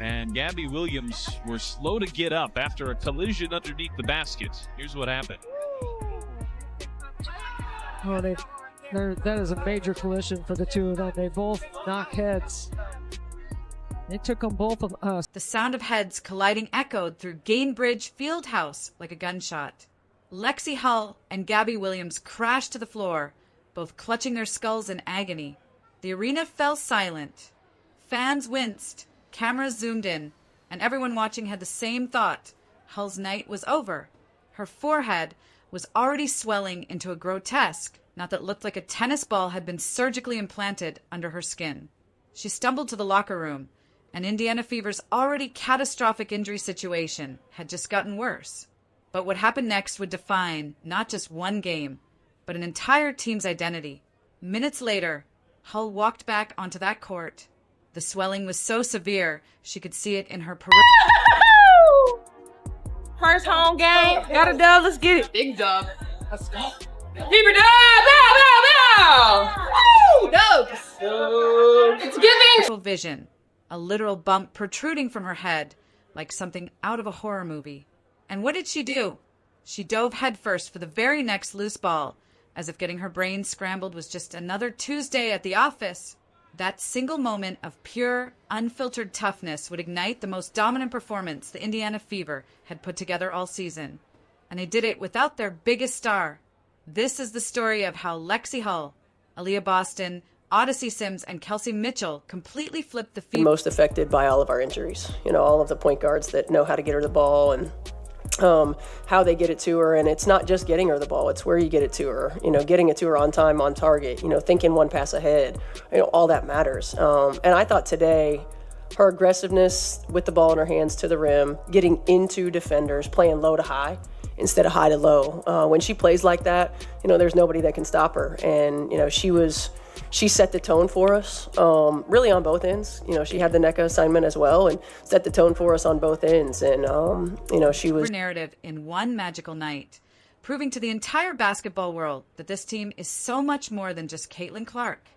and Gabby Williams were slow to get up after a collision underneath the basket. Here's what happened. Oh, that is a major collision for the two of them. They both knock heads. They took them both of us. The sound of heads colliding echoed through Gainbridge Fieldhouse like a gunshot. Lexi Hull and Gabby Williams crashed to the floor, both clutching their skulls in agony. The arena fell silent. Fans winced, cameras zoomed in, and everyone watching had the same thought. Hull's night was over. Her forehead was already swelling into a grotesque knot that looked like a tennis ball had been surgically implanted under her skin. She stumbled to the locker room, and Indiana Fever's already catastrophic injury situation had just gotten worse. But what happened next would define not just one game, but an entire team's identity. Minutes later, Hull walked back onto that court. The swelling was so severe, she could see it in her peripheral. First home game. Got a dub. Let's get it. Big dub. Let's go. Fever dub. Bow, bow, bow. Woo! Dubs. It's giving. Vision, a literal bump protruding from her head like something out of a horror movie. And what did she do? She dove headfirst for the very next loose ball, as if getting her brain scrambled was just another Tuesday at the office. That single moment of pure, unfiltered toughness would ignite the most dominant performance the Indiana Fever had put together all season. And they did it without their biggest star. This is the story of how Lexi Hull, Aaliyah Boston, Odyssey Sims, and Kelsey Mitchell completely flipped the Fever. Most affected by all of our injuries. You know, all of the point guards that know how to get her the ball and how they get it to her. And it's not just getting her the ball, it's where you get it to her, you know, getting it to her on time, on target, you know, thinking one pass ahead, you know, all that matters. And I thought today her aggressiveness with the ball in her hands to the rim, getting into defenders, playing low to high instead of high to low. When she plays like that, you know, there's nobody that can stop her. And, you know, she set the tone for us, really on both ends. You know, she had the NECA assignment as well and set the tone for us on both ends. And, you know, she was... narrative in one magical night, proving to the entire basketball world that this team is so much more than just Caitlin Clark.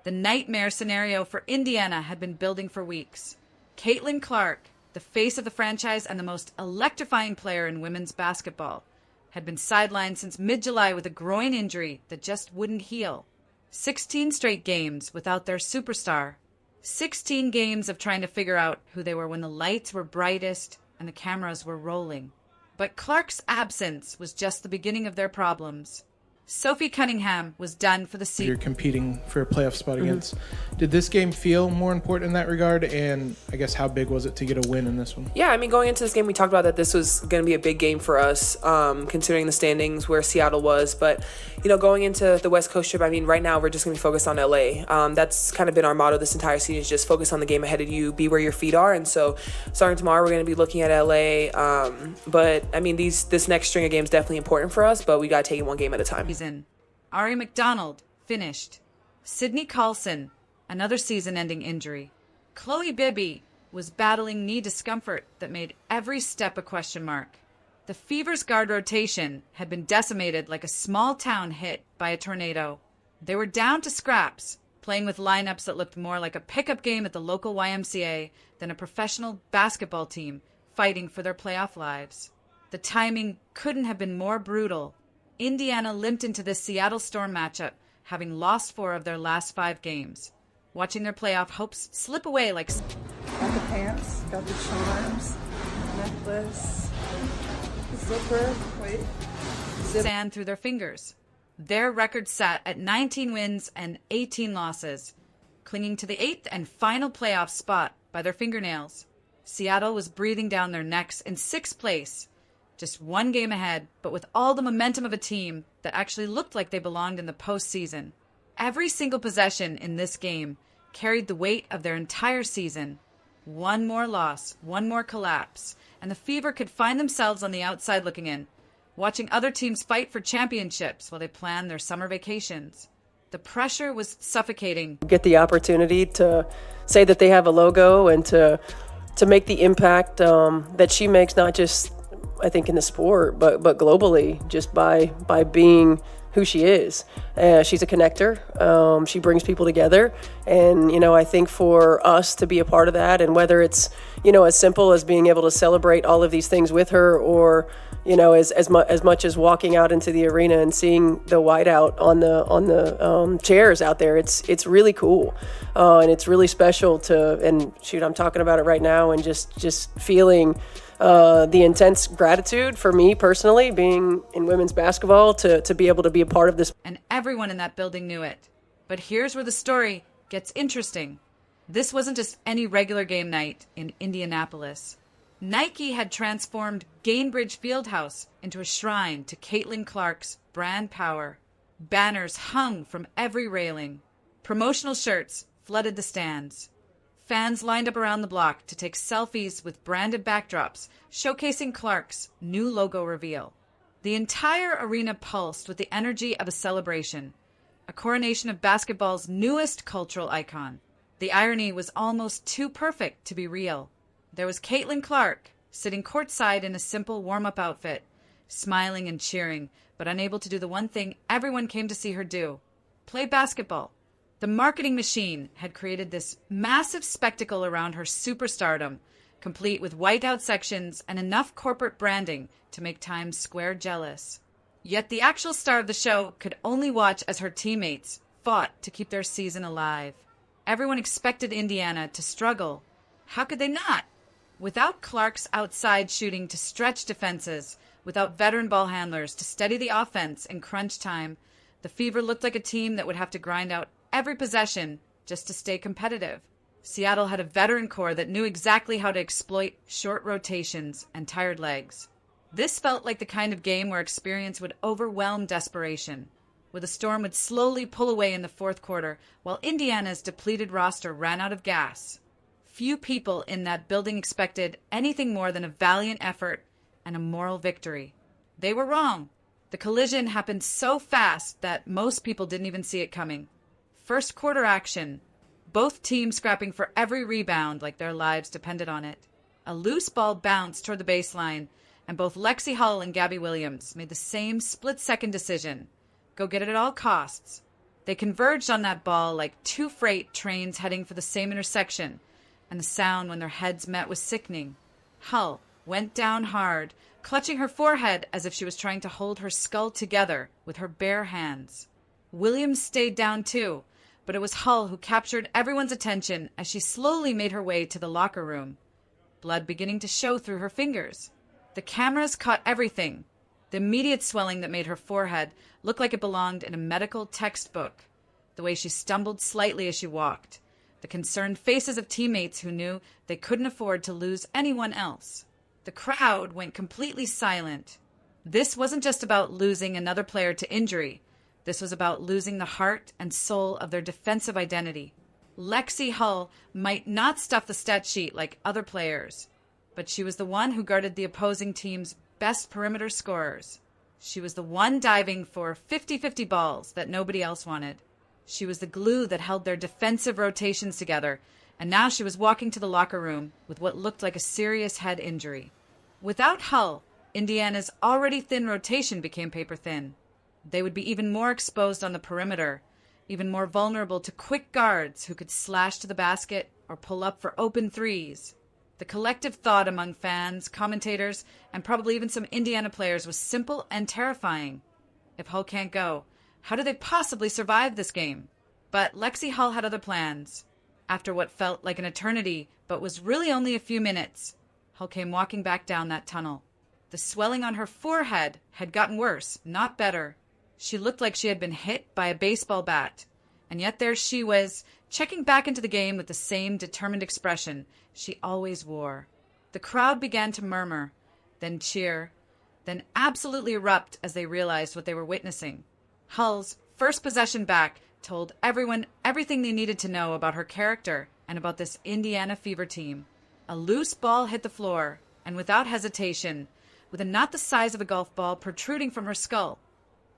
The nightmare scenario for Indiana had been building for weeks. Caitlin Clark, the face of the franchise and the most electrifying player in women's basketball, had been sidelined since mid-July with a groin injury that just wouldn't heal. 16 straight games without their superstar. 16 games of trying to figure out who they were when the lights were brightest and the cameras were rolling. But Clark's absence was just the beginning of their problems. Sophie Cunningham was done for the season. You're competing for a playoff spot against. Did this game feel more important in that regard? And I guess how big was it to get a win in this one? Yeah, I mean, going into this game, we talked about that this was going to be a big game for us, considering the standings where Seattle was. But, you know, going into the West Coast trip, I mean, right now we're just going to be focused on LA. That's kind of been our motto this entire season, is just focus on the game ahead of you, be where your feet are. And so starting tomorrow, we're going to be looking at LA. But, I mean, this next string of games is definitely important for us, but we got to take it one game at a time. Ari McDonald, finished. Sydney Carlson, another season-ending injury. Chloe Bibby was battling knee discomfort that made every step a question mark. The Fever's guard rotation had been decimated like a small town hit by a tornado. They were down to scraps, playing with lineups that looked more like a pickup game at the local YMCA than a professional basketball team fighting for their playoff lives. The timing couldn't have been more brutal. Indiana limped into this Seattle Storm matchup, having lost 4 of their last 5 games. Watching their playoff hopes slip away like... Got the pants, got the charms, necklace, zipper, sand through their fingers. Their record sat at 19 wins and 18 losses, clinging to the 8th and final playoff spot by their fingernails. Seattle was breathing down their necks in 6th place, just 1 game ahead, but with all the momentum of a team that actually looked like they belonged in the postseason. Every single possession in this game carried the weight of their entire season. One more loss, one more collapse, and the Fever could find themselves on the outside looking in, watching other teams fight for championships while they planned their summer vacations. The pressure was suffocating. Get the opportunity to say that they have a logo and to make the impact that she makes, not just, I think, in the sport, but globally, just by being who she is. She's a connector. She brings people together. And, I think for us to be a part of that, and whether it's, as simple as being able to celebrate all of these things with her, or, as much as walking out into the arena and seeing the whiteout on the chairs out there, it's really cool. And it's really special and shoot, I'm talking about it right now, and just feeling the intense gratitude for me personally, being in women's basketball, to be able to be a part of this. And everyone in that building knew it. But here's where the story gets interesting. This wasn't just any regular game night in Indianapolis. Nike had transformed Gainbridge Fieldhouse into a shrine to Caitlin Clark's brand power. Banners hung from every railing. Promotional shirts flooded the stands. Fans lined up around the block to take selfies with branded backdrops showcasing Clark's new logo reveal. The entire arena pulsed with the energy of a celebration, a coronation of basketball's newest cultural icon. The irony was almost too perfect to be real. There was Caitlin Clark, sitting courtside in a simple warm-up outfit, smiling and cheering, but unable to do the one thing everyone came to see her do: play basketball. The marketing machine had created this massive spectacle around her superstardom, complete with whiteout sections and enough corporate branding to make Times Square jealous. Yet the actual star of the show could only watch as her teammates fought to keep their season alive. Everyone expected Indiana to struggle. How could they not? Without Clark's outside shooting to stretch defenses, without veteran ball handlers to steady the offense in crunch time, the Fever looked like a team that would have to grind out every possession just to stay competitive. Seattle had a veteran core that knew exactly how to exploit short rotations and tired legs. This felt like the kind of game where experience would overwhelm desperation, where the Storm would slowly pull away in the fourth quarter while Indiana's depleted roster ran out of gas. Few people in that building expected anything more than a valiant effort and a moral victory. They were wrong. The collision happened so fast that most people didn't even see it coming. First quarter action, both teams scrapping for every rebound like their lives depended on it. A loose ball bounced toward the baseline, and both Lexi Hull and Gabby Williams made the same split-second decision: go get it at all costs. They converged on that ball like two freight trains heading for the same intersection, and the sound when their heads met was sickening. Hull went down hard, clutching her forehead as if she was trying to hold her skull together with her bare hands. Williams stayed down too, but it was Hull who captured everyone's attention as she slowly made her way to the locker room, blood beginning to show through her fingers. The cameras caught everything: the immediate swelling that made her forehead look like it belonged in a medical textbook, the way she stumbled slightly as she walked, the concerned faces of teammates who knew they couldn't afford to lose anyone else. The crowd went completely silent. This wasn't just about losing another player to injury. This was about losing the heart and soul of their defensive identity. Lexi Hull might not stuff the stat sheet like other players, but she was the one who guarded the opposing team's best perimeter scorers. She was the one diving for 50-50 balls that nobody else wanted. She was the glue that held their defensive rotations together, and now she was walking to the locker room with what looked like a serious head injury. Without Hull, Indiana's already thin rotation became paper thin. They would be even more exposed on the perimeter, even more vulnerable to quick guards who could slash to the basket or pull up for open threes. The collective thought among fans, commentators, and probably even some Indiana players was simple and terrifying. If Hull can't go, how do they possibly survive this game? But Lexi Hull had other plans. After what felt like an eternity, but was really only a few minutes, Hull came walking back down that tunnel. The swelling on her forehead had gotten worse, not better. She looked like she had been hit by a baseball bat, and yet there she was, checking back into the game with the same determined expression she always wore. The crowd began to murmur, then cheer, then absolutely erupt as they realized what they were witnessing. Hull's first possession back told everyone everything they needed to know about her character and about this Indiana Fever team. A loose ball hit the floor, and without hesitation, with a knot the size of a golf ball protruding from her skull,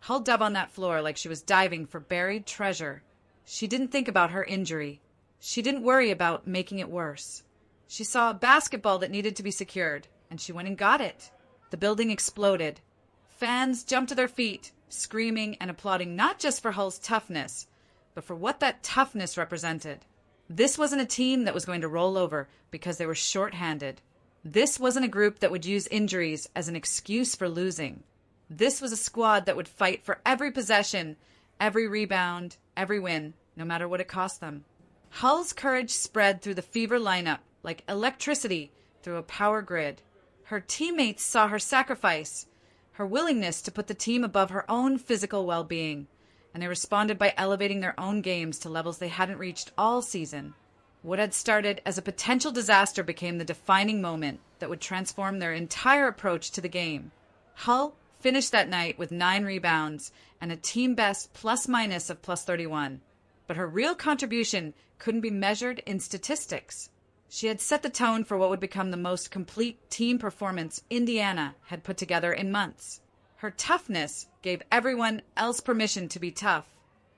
Hull dove on that floor like she was diving for buried treasure. She didn't think about her injury. She didn't worry about making it worse. She saw a basketball that needed to be secured, and she went and got it. The building exploded. Fans jumped to their feet, screaming and applauding not just for Hull's toughness, but for what that toughness represented. This wasn't a team that was going to roll over because they were shorthanded. This wasn't a group that would use injuries as an excuse for losing. This was a squad that would fight for every possession, every rebound, every win, no matter what it cost them. Hull's courage spread through the Fever lineup like electricity through a power grid. Her teammates saw her sacrifice, her willingness to put the team above her own physical well-being, and they responded by elevating their own games to levels they hadn't reached all season. What had started as a potential disaster became the defining moment that would transform their entire approach to the game. Hull finished that night with 9 rebounds and a team best plus-minus of plus 31. But her real contribution couldn't be measured in statistics. She had set the tone for what would become the most complete team performance Indiana had put together in months. Her toughness gave everyone else permission to be tough.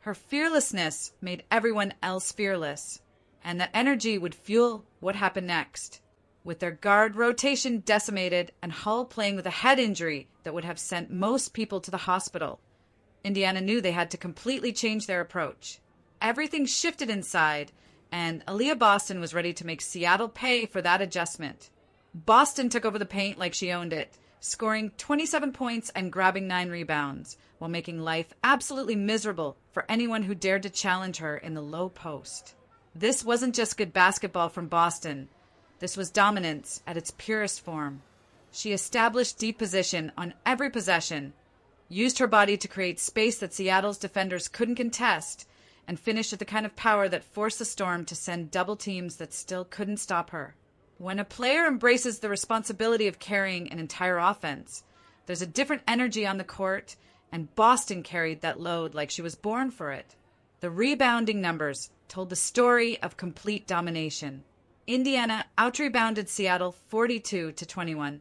Her fearlessness made everyone else fearless. And that energy would fuel what happened next. With their guard rotation decimated and Hull playing with a head injury that would have sent most people to the hospital, Indiana knew they had to completely change their approach. Everything shifted inside, and Aaliyah Boston was ready to make Seattle pay for that adjustment. Boston took over the paint like she owned it, scoring 27 points and grabbing 9 rebounds, while making life absolutely miserable for anyone who dared to challenge her in the low post. This wasn't just good basketball from Boston. This was dominance at its purest form. She established deep position on every possession, used her body to create space that Seattle's defenders couldn't contest, and finished with the kind of power that forced the Storm to send double teams that still couldn't stop her. When a player embraces the responsibility of carrying an entire offense, there's a different energy on the court, and Boston carried that load like she was born for it. The rebounding numbers told the story of complete domination. Indiana out-rebounded Seattle 42-21,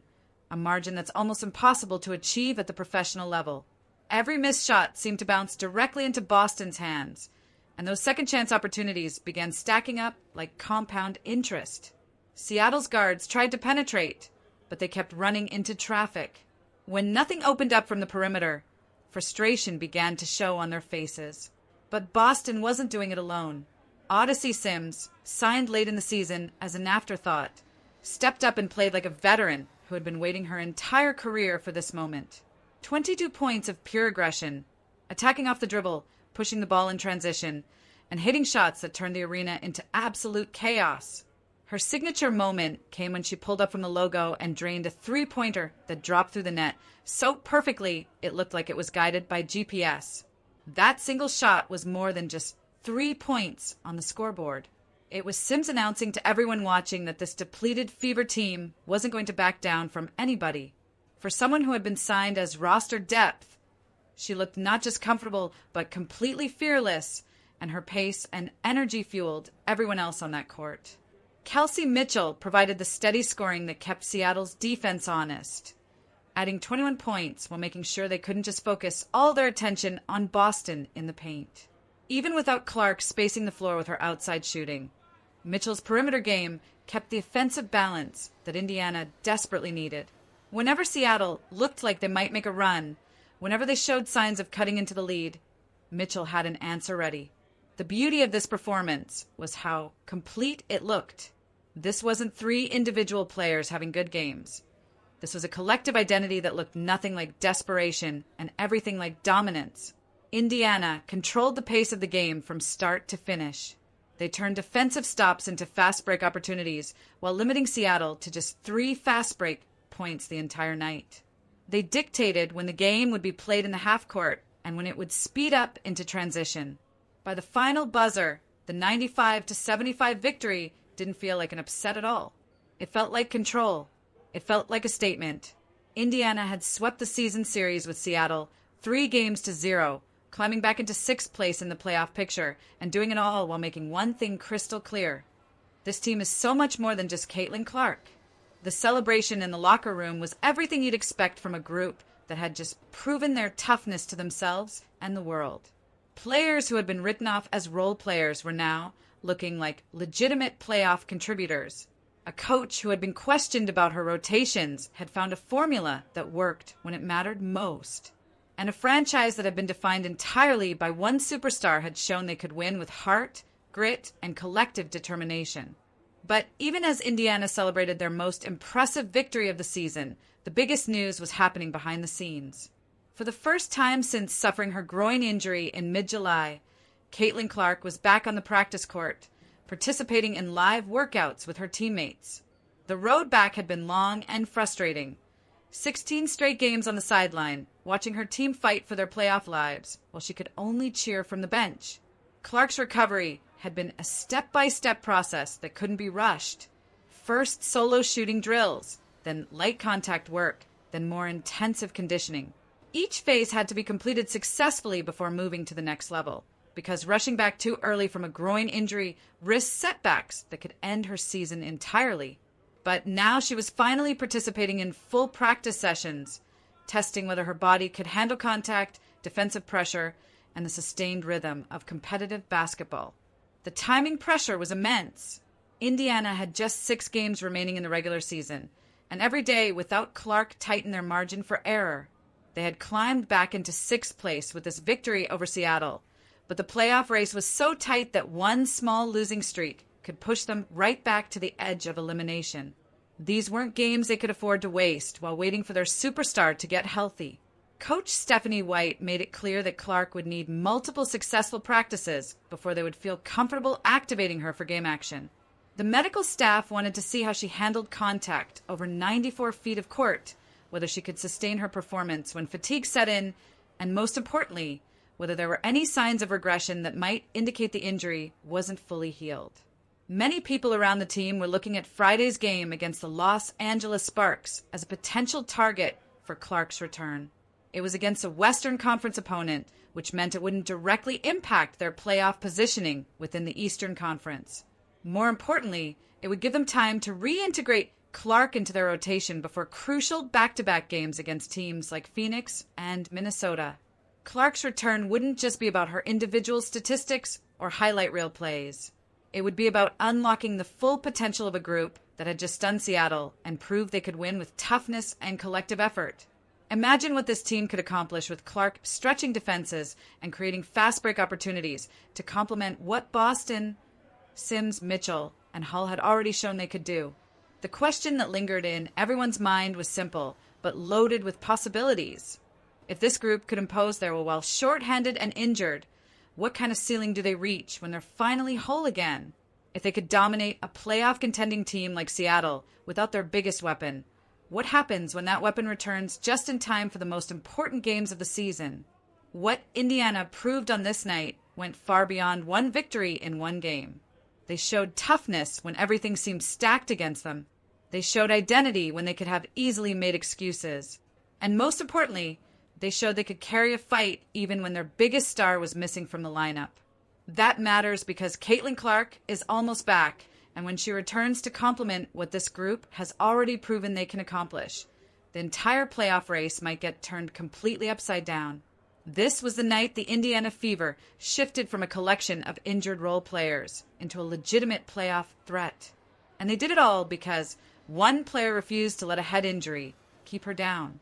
a margin that's almost impossible to achieve at the professional level. Every missed shot seemed to bounce directly into Boston's hands, and those second-chance opportunities began stacking up like compound interest. Seattle's guards tried to penetrate, but they kept running into traffic. When nothing opened up from the perimeter, frustration began to show on their faces. But Boston wasn't doing it alone. Odyssey Sims, signed late in the season as an afterthought, stepped up and played like a veteran who had been waiting her entire career for this moment. 22 points of pure aggression, attacking off the dribble, pushing the ball in transition, and hitting shots that turned the arena into absolute chaos. Her signature moment came when she pulled up from the logo and drained a three-pointer that dropped through the net so perfectly it looked like it was guided by GPS. That single shot was more than just 3 points on the scoreboard. It was Sims announcing to everyone watching that this depleted Fever team wasn't going to back down from anybody. For someone who had been signed as roster depth, she looked not just comfortable, but completely fearless, and her pace and energy fueled everyone else on that court. Kelsey Mitchell provided the steady scoring that kept Seattle's defense honest, adding 21 points while making sure they couldn't just focus all their attention on Boston in the paint. Even without Clark spacing the floor with her outside shooting, Mitchell's perimeter game kept the offensive balance that Indiana desperately needed. Whenever Seattle looked like they might make a run, whenever they showed signs of cutting into the lead, Mitchell had an answer ready. The beauty of this performance was how complete it looked. This wasn't 3 individual players having good games. This was a collective identity that looked nothing like desperation and everything like dominance. Indiana controlled the pace of the game from start to finish. They turned defensive stops into fast break opportunities while limiting Seattle to just 3 fast break points the entire night. They dictated when the game would be played in the half court and when it would speed up into transition. By the final buzzer, the 95-75 victory didn't feel like an upset at all. It felt like control. It felt like a statement. Indiana had swept the season series with Seattle 3-0, climbing back into 6th place in the playoff picture, and doing it all while making one thing crystal clear. This team is so much more than just Caitlin Clark. The celebration in the locker room was everything you'd expect from a group that had just proven their toughness to themselves and the world. Players who had been written off as role players were now looking like legitimate playoff contributors. A coach who had been questioned about her rotations had found a formula that worked when it mattered most. And a franchise that had been defined entirely by one superstar had shown they could win with heart, grit, and collective determination. But even as Indiana celebrated their most impressive victory of the season, the biggest news was happening behind the scenes. For the first time since suffering her groin injury in mid-July, Caitlin Clark was back on the practice court, participating in live workouts with her teammates. The road back had been long and frustrating. 16 straight games on the sideline, watching her team fight for their playoff lives, while she could only cheer from the bench. Clark's recovery had been a step-by-step process that couldn't be rushed. First solo shooting drills, then light contact work, then more intensive conditioning. Each phase had to be completed successfully before moving to the next level, because rushing back too early from a groin injury risked setbacks that could end her season entirely. But now she was finally participating in full practice sessions, testing whether her body could handle contact, defensive pressure, and the sustained rhythm of competitive basketball. The timing pressure was immense. Indiana had just 6 games remaining in the regular season, and every day without Clark tightened their margin for error. They had climbed back into 6th place with this victory over Seattle, but the playoff race was so tight that one small losing streak could push them right back to the edge of elimination. These weren't games they could afford to waste while waiting for their superstar to get healthy. Coach Stephanie White made it clear that Clark would need multiple successful practices before they would feel comfortable activating her for game action. The medical staff wanted to see how she handled contact over 94 feet of court, whether she could sustain her performance when fatigue set in, and most importantly, whether there were any signs of regression that might indicate the injury wasn't fully healed. Many people around the team were looking at Friday's game against the Los Angeles Sparks as a potential target for Clark's return. It was against a Western Conference opponent, which meant it wouldn't directly impact their playoff positioning within the Eastern Conference. More importantly, it would give them time to reintegrate Clark into their rotation before crucial back-to-back games against teams like Phoenix and Minnesota. Clark's return wouldn't just be about her individual statistics or highlight reel plays. It would be about unlocking the full potential of a group that had just done Seattle and proved they could win with toughness and collective effort. Imagine what this team could accomplish with Clark stretching defenses and creating fast break opportunities to complement what Boston, Sims, Mitchell, and Hull had already shown they could do. The question that lingered in everyone's mind was simple, but loaded with possibilities. If this group could impose their will while short-handed and injured, what kind of ceiling do they reach when they're finally whole again? If they could dominate a playoff contending team like Seattle without their biggest weapon, what happens when that weapon returns just in time for the most important games of the season? What Indiana proved on this night went far beyond one victory in one game. They showed toughness when everything seemed stacked against them. They showed identity when they could have easily made excuses. And most importantly, they showed they could carry a fight even when their biggest star was missing from the lineup. That matters because Caitlin Clark is almost back, and when she returns to complement what this group has already proven they can accomplish, the entire playoff race might get turned completely upside down. This was the night the Indiana Fever shifted from a collection of injured role players into a legitimate playoff threat. And they did it all because one player refused to let a head injury keep her down.